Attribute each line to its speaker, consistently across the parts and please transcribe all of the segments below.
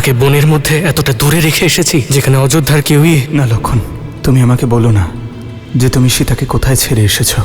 Speaker 1: আপনাকে বনের মধ্যে এতটা দূরে রেখে এসেছি যেখানে অযোধ্যার কেউই
Speaker 2: না লক্ষণ, তুমি আমাকে বলো না যে তুমি সীতাকে কোথায় ছেড়ে এসেছো।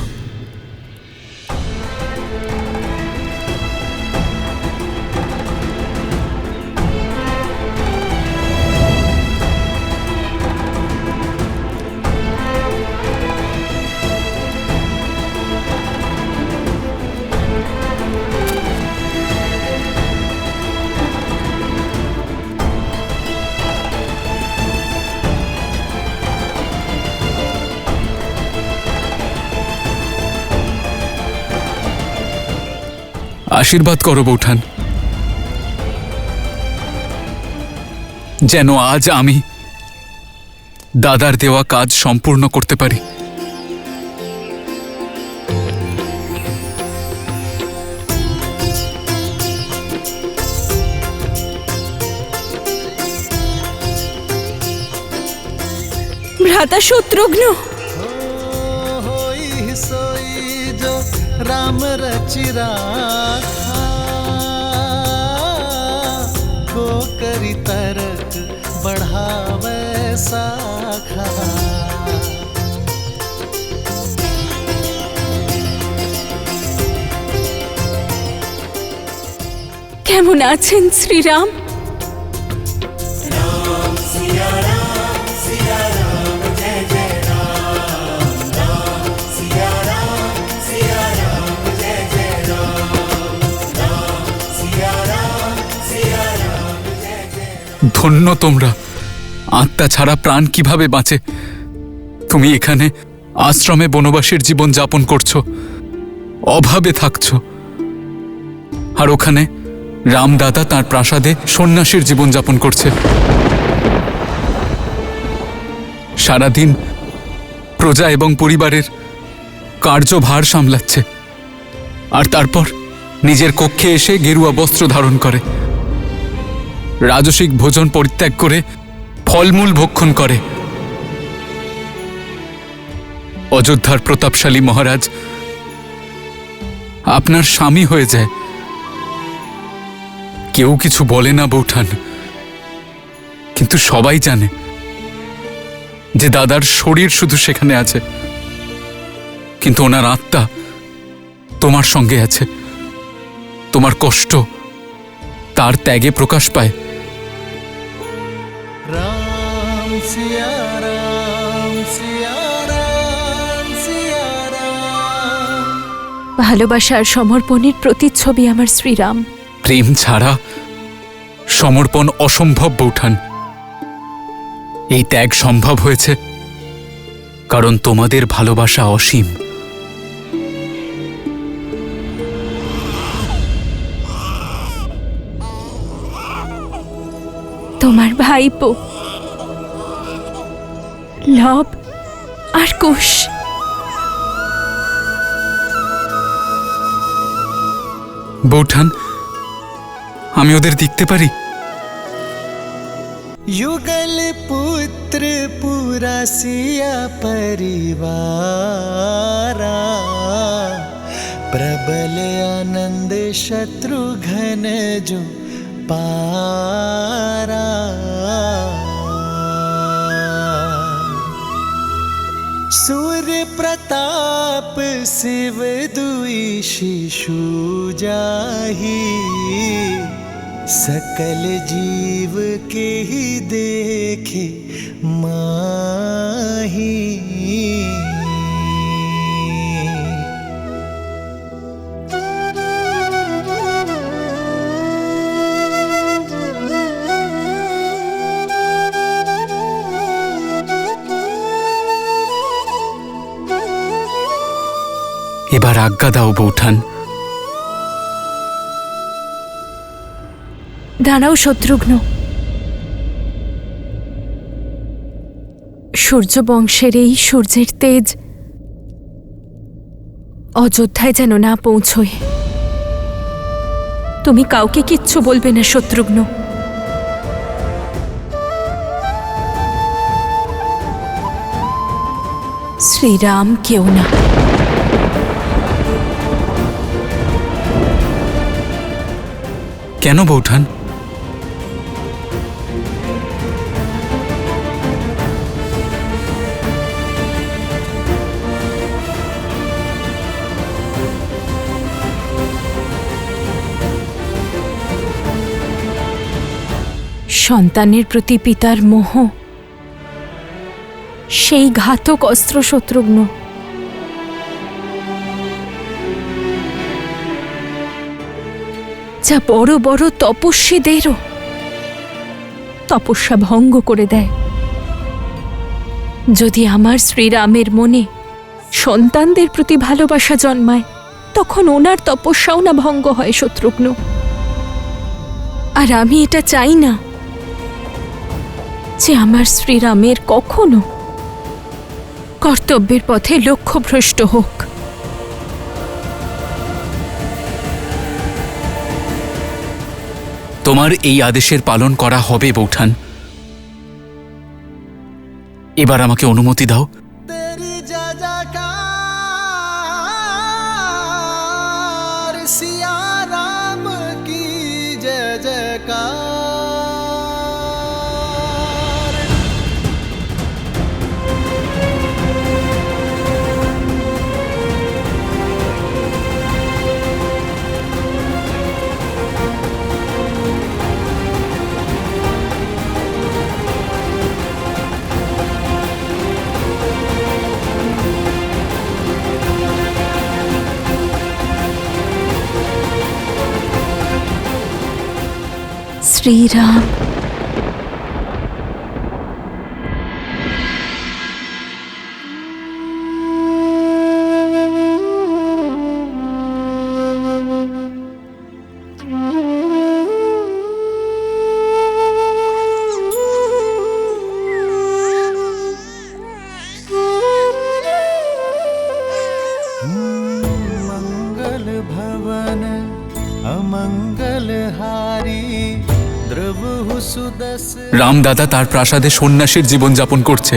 Speaker 3: আশীর্বাদ করো বৌঠান, যেন আজ আমি দাদার দেওয়া কাজ সম্পূর্ণ করতে পারি।
Speaker 4: ভ্রাতা শত্রুঘ্ন,
Speaker 5: राम रचि राखा को करी तरक बढ़ावे साखा।
Speaker 4: কেমন আছেন শ্রীরাম?
Speaker 3: ধন্য তোমরা, আত্মা ছাড়া প্রাণ কিভাবে বাঁচে? তুমি এখানে আশ্রমে বনবাসীর জীবন যাপন করছো, অভাবে থাকছো, আর ওখানে রামদাদা তার প্রাসাদে সন্ন্যাসীর জীবন যাপন করছে। সারাদিন প্রজা এবং পরিবারের কার্যভার সামলাচ্ছে, আর তারপর নিজের কক্ষে এসে গেরুয়া বস্ত্র ধারণ করে, রাজসিক ভোজন পরিত্যাগ করে ফলমূল ভক্ষণ করে। অযোধ্যার প্রতাপশালী মহারাজ আপনার স্বামী হয়ে যায়, কেউ কিছু বলে না বৌঠান, কিন্তু সবাই জানে যে দাদার শরীর শুধু সেখানে আছে, কিন্তু ওনার আত্মা তোমার সঙ্গে আছে। তোমার কষ্ট তার ত্যাগে প্রকাশ পায়।
Speaker 5: राम सिया राम सिया राम सिया राम।
Speaker 4: ভালোবাসা আর সমর্পণের প্রতিচ্ছবি আমার শ্রীরাম।
Speaker 3: প্রেম ছাড়া সমর্পণ অসম্ভব বৌঠান। এই ত্যাগ সম্ভব হয়েছে কারণ তোমাদের ভালোবাসা অসীম।
Speaker 4: তোমার ভাইপো লব আর কুশ
Speaker 3: বৌঠান, আমি ওদের দেখতে পারি?
Speaker 5: युगल पुत्र पूरा सिया परिवारा, प्रबल आनंद शत्रुघ्न जो पारा। सूर्य प्रताप शिव दुई शिशु जाही, सकल जीव के ही देखे माही।
Speaker 3: এবার আজ্ঞা দাও বৌঠান।
Speaker 4: দাঁড়াও শত্রুঘ্ন, সূর্য বংশের এই সূর্যের তেজ অযোধ্যায় যেন না পৌঁছয়। তুমি কাউকে কিচ্ছু বলবে না শত্রুঘ্ন। শ্রীরাম কেউ না।
Speaker 3: কেন বৌঠান?
Speaker 4: সন্তানের প্রতি পিতার মোহ, সেই ঘাতক অস্ত্র শত্রুঘ্ন। যা বড় বড় তপস্বীদেরও তপস্যা ভঙ্গ করে দেয়। যদি আমার শ্রীরামের মনে সন্তানদের প্রতি ভালোবাসা জন্মায়, তখন ওনার তপস্যাও না ভঙ্গ হয় শত্রুঘ্ন। আর আমি এটা চাই না যে আমার শ্রীরামের কখনো কর্তব্যের পথে লক্ষ্যভ্রষ্ট হোক।
Speaker 3: তোমার এই আদেশের পালন করা হবে বৌঠান। এবার আমাকে অনুমতি দাও।
Speaker 5: तेरी जय जयकार सिया राम की जय जयकार।
Speaker 4: শ্রীরাম,
Speaker 5: मंगल भवन अमंगल हारी द्रवहु सुदस।
Speaker 3: রামদাদা তার প্রাসাদে সন্ন্যাসীর জীবন যাপন করছে।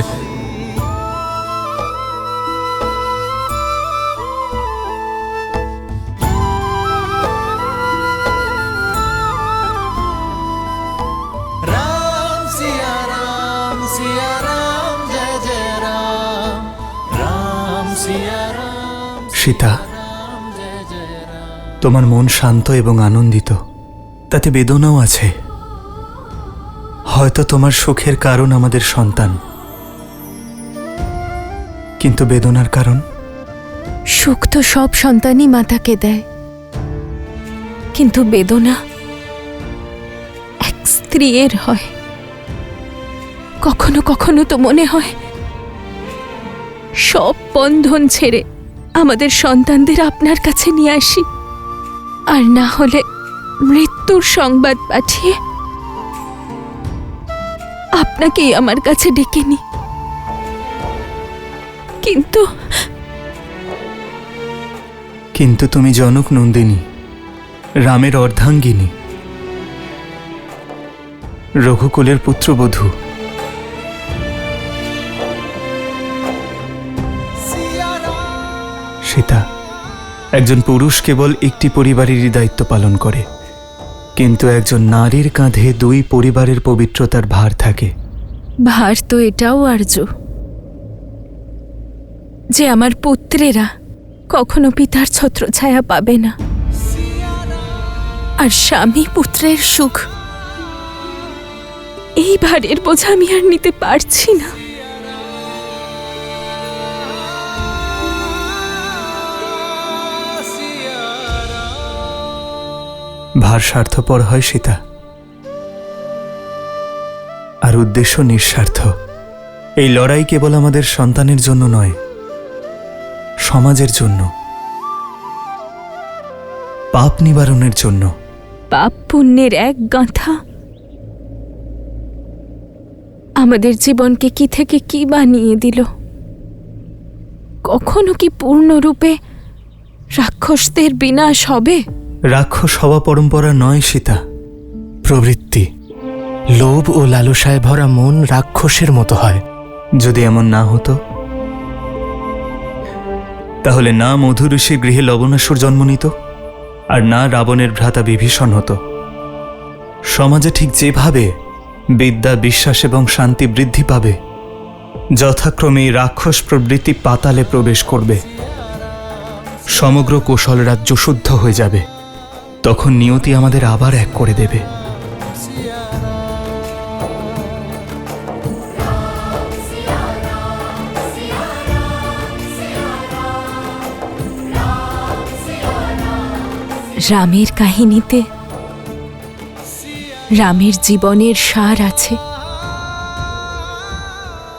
Speaker 5: राम सिया राम जय जय राम। राम सिया राम
Speaker 2: সীতা,
Speaker 5: जय जय राम।
Speaker 2: তোমার মন শান্ত এবং আনন্দিত, তাতে বেদনাও আছে। হয়তো তোমার সুখের কারণ আমাদের সন্তান, কিন্তু বেদনার কারণ?
Speaker 4: সুখ তো সব সন্তানই মাতাকে দেয়, কিন্তু বেদনা এক স্ত্রীর হয়। কখনো কখনো তো মনে হয় সব বন্ধন ছেড়ে আমাদের সন্তানদের আপনার কাছে নিয়ে আসি, আর না হলে মৃত্যুর সংবাদ পাঠিয়ে আপনাকেই আমার কাছে ডেকে নি।
Speaker 2: কিন্তু তুমি জনক নন্দিনী, রামের অর্ধাঙ্গিনী, রঘুকুলের পুত্রবধূ। সীতা, একজন পুরুষ কেবল একটি পরিবারেরই দায়িত্ব পালন করে, কিন্তু একজন নারীর কাঁধে দুই পরিবারের পবিত্রতার ভার থাকে।
Speaker 4: ভার তো এটাও আর্য যে আমার পুত্রেরা কখনো পিতার ছত্রছায়া পাবে না, আর স্বামী পুত্রের সুখ, এই ভারের বোঝা আমি আর নিতে পারছি না।
Speaker 2: ভার স্বার্থপর হয় সীতা, আর উদ্দেশ্য নিঃস্বার্থ। এই লড়াই কেবল আমাদের সন্তানের জন্য নয়, সমাজের জন্য, পাপ নিবারণের জন্য।
Speaker 4: পাপ পুণ্যের এক গাঁথা আমাদের জীবনকে কি থেকে কি বানিয়ে দিল। কখনো কি পূর্ণরূপে রাক্ষসদের বিনাশ হবে?
Speaker 2: রাক্ষস হওয়া পরম্পরা নয় সীতা, প্রবৃত্তি।
Speaker 1: লোভ ও লালসায় ভরা মন রাক্ষসের মতো হয়।
Speaker 2: যদি এমন না হতো, তাহলে না মধু ঋষির গৃহে লবণাসুর জন্ম নিত, আর না রাবণের ভ্রাতা বিভীষণ হতো। সমাজে ঠিক যেভাবে বিদ্যা, বিশ্বাস এবং শান্তি বৃদ্ধি পাবে, যথাক্রমে এই রাক্ষস প্রবৃত্তি পাতালে প্রবেশ করবে। সমগ্র কোশল রাজ্য শুদ্ধ হয়ে যাবে। তখন নিয়তি আমাদের আবার এক করে দেবে।
Speaker 4: রামের কাহিনীতে রামের জীবনের সার আছে।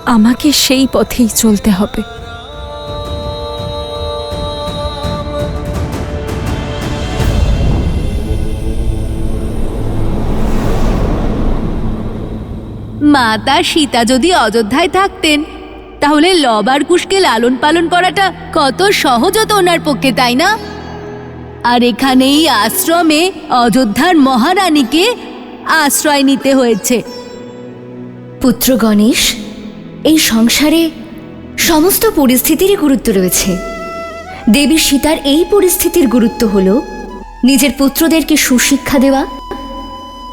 Speaker 4: আমাকে সেই পথেই চলতে হবে।
Speaker 6: মাতা সীতা যদি অযোধ্যায় থাকতেন তাহলে লব আর কুশকে লালন পালন করাটা কত সহজ হতো ওনার পক্ষে, তাই না? আর এখানেই আশ্রমে অযোধ্যার মহারানীকে আশ্রয় নিতে হয়েছে।
Speaker 7: পুত্র গণেশ, এই সংসারে সমস্ত পরিস্থিতিরই গুরুত্ব রয়েছে। দেবী সীতার এই পরিস্থিতির গুরুত্ব হল নিজের পুত্রদেরকে সুশিক্ষা দেওয়া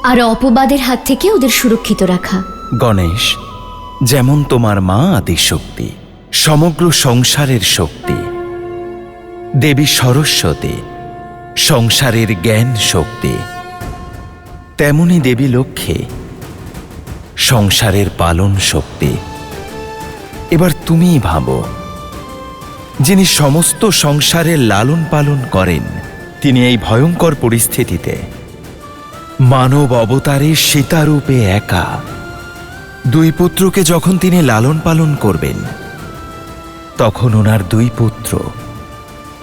Speaker 7: আর অপবাদের হাত থেকে ওদের সুরক্ষিত রাখা।
Speaker 8: গণেশ, যেমন তোমার মা আদিশক্তি, সমগ্র সংসারের শক্তি, দেবী সরস্বতী সংসারের জ্ঞান শক্তি, তেমনি দেবী লক্ষ্মী সংসারের পালন শক্তি। এবার তুমিই ভাবো, যিনি সমস্ত সংসারের লালন পালন করেন, তিনি এই ভয়ঙ্কর পরিস্থিতিতে মানব অবতারে সীতারূপে একা দুই পুত্রকে যখন তিনি লালন পালন করবেন, তখন ওনার দুই পুত্র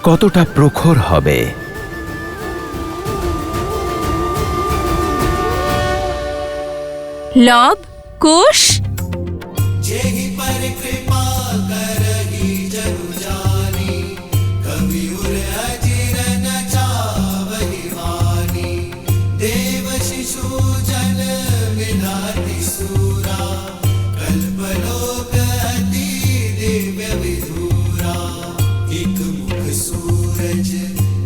Speaker 8: কতটা প্রখর হবে।
Speaker 4: লব, কুশ,
Speaker 5: जेहि पर कृपा करहि जनु जानी, कवि उर अजिर न चावहि वानी। देव शिशु जन विधाति सूरा, कल्पलोक अति दिव्य विधूरा। एक मुख सूरज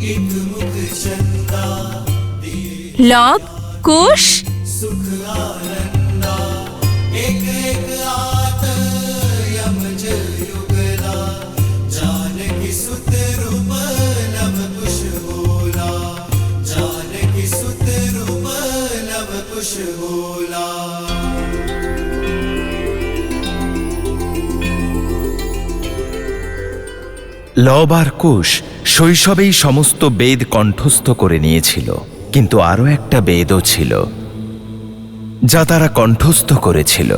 Speaker 5: एक मुख चंदा,
Speaker 4: লব, কুশ,
Speaker 5: सुख आनंदा। एक एक आत यमज युगला, जानकी सुत रूप नव कुश होला। जानकी सुत रूप नव कुश होला।
Speaker 8: লব আর কুশ শৈশবেই সমস্ত বেদ কণ্ঠস্থ করে নিয়েছিল, কিন্তু আরও একটা বেদও ছিল যা তারা কণ্ঠস্থ করেছিল,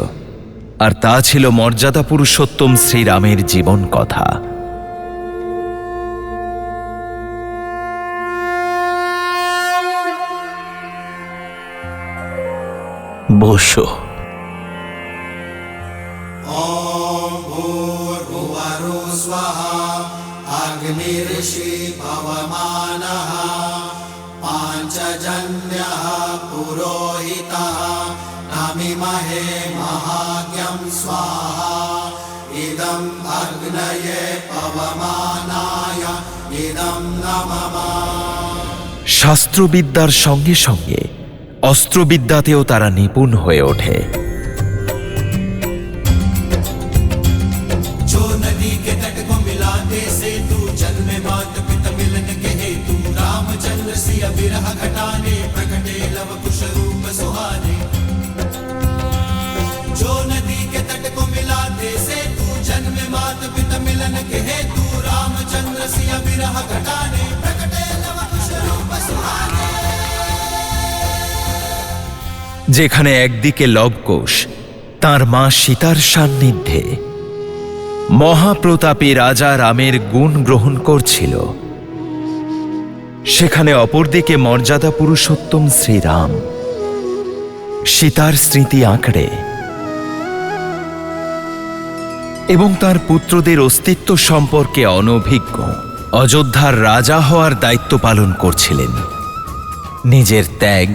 Speaker 8: আর তা ছিল মর্যাদা পুরুষোত্তম শ্রীরামের জীবন কথা। বসো।
Speaker 5: ॐ भूर्भुवरो स्वहा, अग्निर्षि पवमानः, पाञ्चजन्यः पुरोहितः, नमिमहे महाज्ञं स्वाहा। इदम् अग्नये पवमानाय इदं नमः।
Speaker 8: শাস্ত্রবিদ্যার সঙ্গে সঙ্গে অস্ত্রবিদ্যাতেও তারা নিপুণ হয়ে ওঠে।
Speaker 5: जो नदी के तट को मिलाते सेतु, जन्म मात पिता मिलन के हेतु। रामचंद्र सिय विरह घटाने, प्रकटे लव कुश रूप सुहाने। जो नदी के तट को मिलाते सेतु, जन्म मात पिता मिलन के हेतु। रामचंद्र सिय विरह घटाने, प्रकटे लव कुश रूप सुहाने।
Speaker 8: যেখানে একদিকে লবকুশ তার মা সীতার সান্নিধ্যে মহাপ্রতাপী রাজা রামের গুণ গ্রহণ করছিল, সেখানে অপরদিকে মর্যাদা পুরুষোত্তম শ্রীরাম সীতার স্মৃতি আঁকড়ে এবং তার পুত্রদের অস্তিত্ব সম্পর্কে অনভিজ্ঞ অযোধ্যার রাজা হওয়ার দায়িত্ব পালন করছিলেন। নিজের ত্যাগ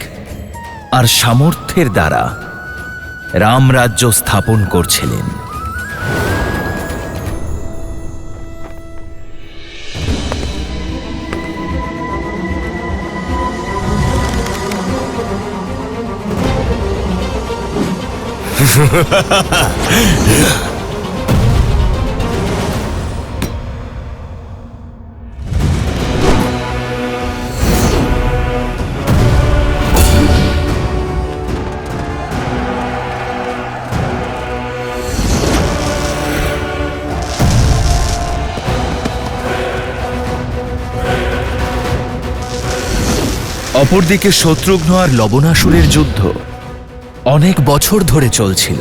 Speaker 8: আর সামর্থ্যের দ্বারা রামরাজ্য স্থাপন করছিলেন। অপরদিকে শত্রুঘ্ন আর লবণাসুরের যুদ্ধ অনেক বছর ধরে চলছিল।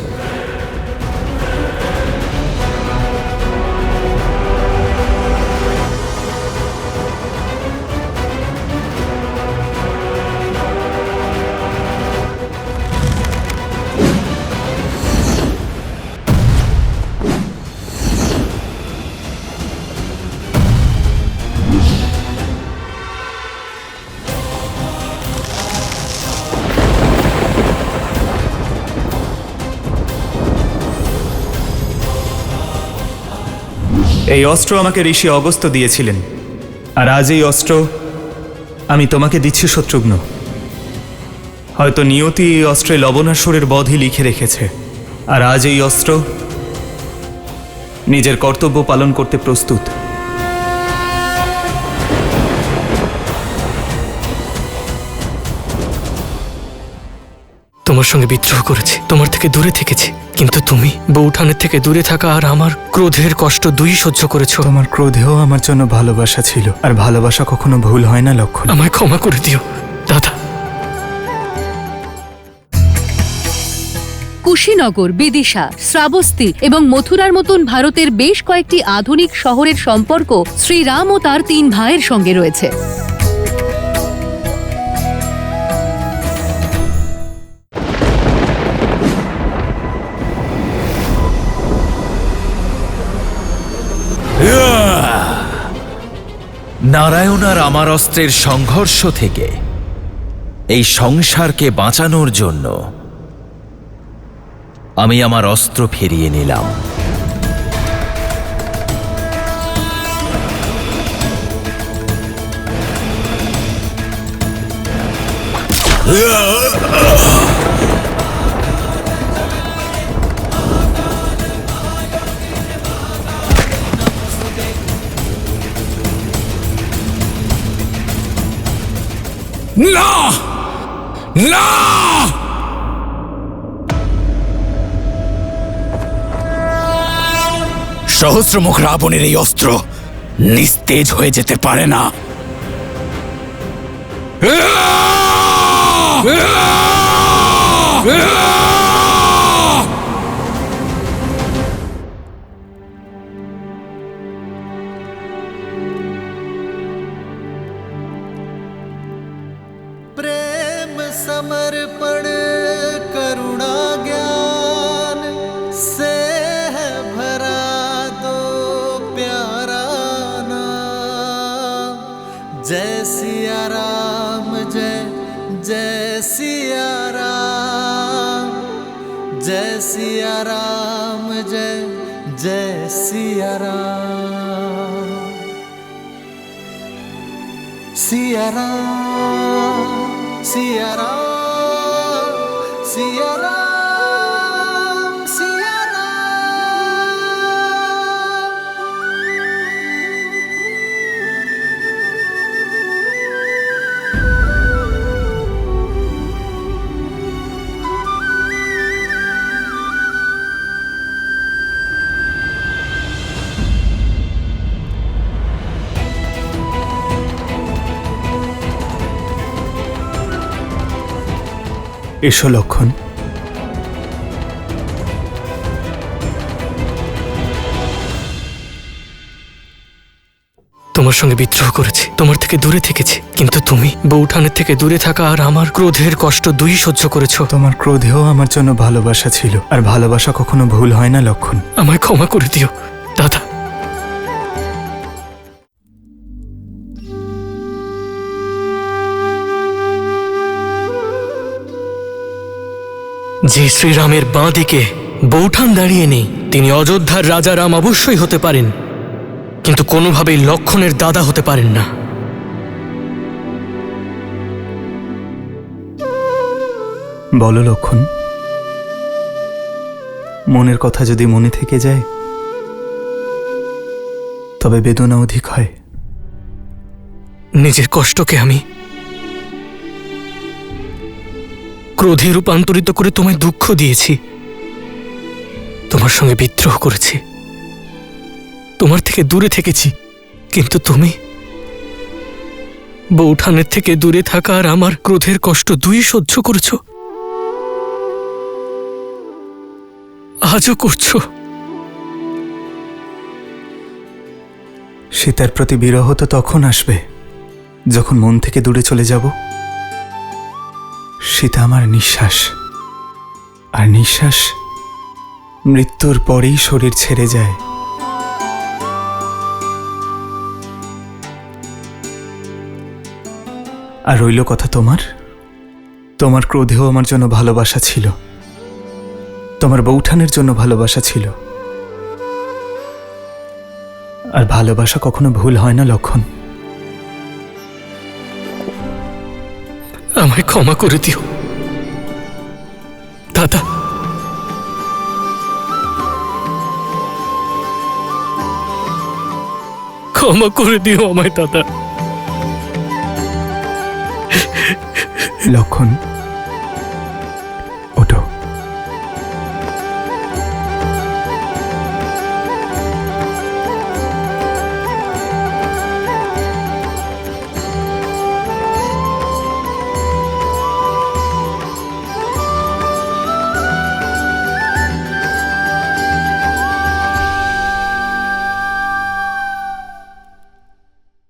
Speaker 2: এই অস্ত্র আমাকে ঋষি অগস্ত্য দিয়েছিলেন, আর আজ এই অস্ত্র আমি তোমাকে দিচ্ছি শত্রুঘ্ন। হয়তো নিয়তি এই অস্ত্রে লবণাসুরের বধই লিখে রেখেছে, আর আজ এই অস্ত্র নিজের কর্তব্য পালন করতে প্রস্তুত।
Speaker 1: তোমার সঙ্গে বিদ্রোহ করেছি, তোমার থেকে দূরে থেকেছি, কিন্তু তুমি বৌঠানের থেকে দূরে থাকা আর আমার ক্রোধের কষ্ট দুই সহ্য করেছো।
Speaker 2: তোমার ক্রোধেও আমার জন্য ভালোবাসা ছিল, আর ভালোবাসা কখনো ভুল হয় না লক্ষণ।
Speaker 1: আমায় ক্ষমা করে দিও দাদা।
Speaker 6: কুশীনগর, বিদিশা, শ্রাবস্তি এবং মথুরার মতন ভারতের বেশ কয়েকটি আধুনিক শহরের সম্পর্ক শ্রীরাম ও তার 3 ভাইয়ের সঙ্গে রয়েছে।
Speaker 8: নারায়ণ আর আমার অস্ত্রের সংঘর্ষ থেকে এই সংসারকে বাঁচানোর জন্য আমি আমার অস্ত্র ফিরিয়ে নিলাম।
Speaker 3: না, না! সহস্রমুখ রাবণের এই অস্ত্র নিস্তেজ হয়ে যেতে পারে না।
Speaker 5: प्रेम समर्पण करुणा ज्ञान से है भरा दो प्यारा नाम। जय सिया राम, जय जय सिया राम, जय सिया राम, जय जय सिया राम। सिया राम, सिया राम, सिया राम, सिया राम।
Speaker 2: এসো লক্ষণ।
Speaker 1: তোমার সঙ্গে বিদ্রোহ করেছি, তোমার থেকে দূরে থেকেছি, কিন্তু তুমি বৌঠানের থেকে দূরে থাকা আর আমার ক্রোধের কষ্ট দুই সহ্য করেছো।
Speaker 2: তোমার ক্রোধেও আমার জন্য ভালোবাসা ছিল, আর ভালোবাসা কখনো ভুল হয় না লক্ষণ।
Speaker 1: আমায় ক্ষমা করে দিও দাদা। যে শ্রীরামের বাঁ দিকে বৌঠান দাঁড়িয়ে নেই, তিনি অযোধ্যার রাজা রাম অবশ্যই হতে পারেন, কিন্তু কোনোভাবেই লক্ষণের দাদা হতে পারেন না।
Speaker 2: বলো লক্ষণ, মনের কথা যদি মনে থেকে যায় তবে বেদনা অধিক হয়।
Speaker 1: নিজের কষ্টকে আমি ক্রোধে রূপান্তরিত করে তোমায় দুঃখ দিয়েছি, তোমার সঙ্গে বিদ্রোহ করেছি, তোমার থেকে দূরে থেকেছি, কিন্তু তুমি বৌঠানের থেকে দূরে থাকা আর আমার ক্রোধের কষ্ট দুই সহ্য করেছ, আজও করছো।
Speaker 2: সীতার প্রতি বিরহ তো তখন আসবে যখন মন থেকে দূরে চলে যাব। সীতা আমার নিঃশ্বাস, আর নিঃশ্বাস মৃত্যুর পরেই শরীর ছেড়ে যায়। আর রইল কথা তোমার ক্রোধেও আমার জন্য ভালোবাসা ছিল, তোমার বৌঠানের জন্য ভালোবাসা ছিল। আর ভালোবাসা কখনো ভুল হয় না লক্ষণ।
Speaker 1: আমায় ক্ষমা করে দিও দাদা। ক্ষমা করে দিও আমায় দাদা।
Speaker 2: লক্ষণ,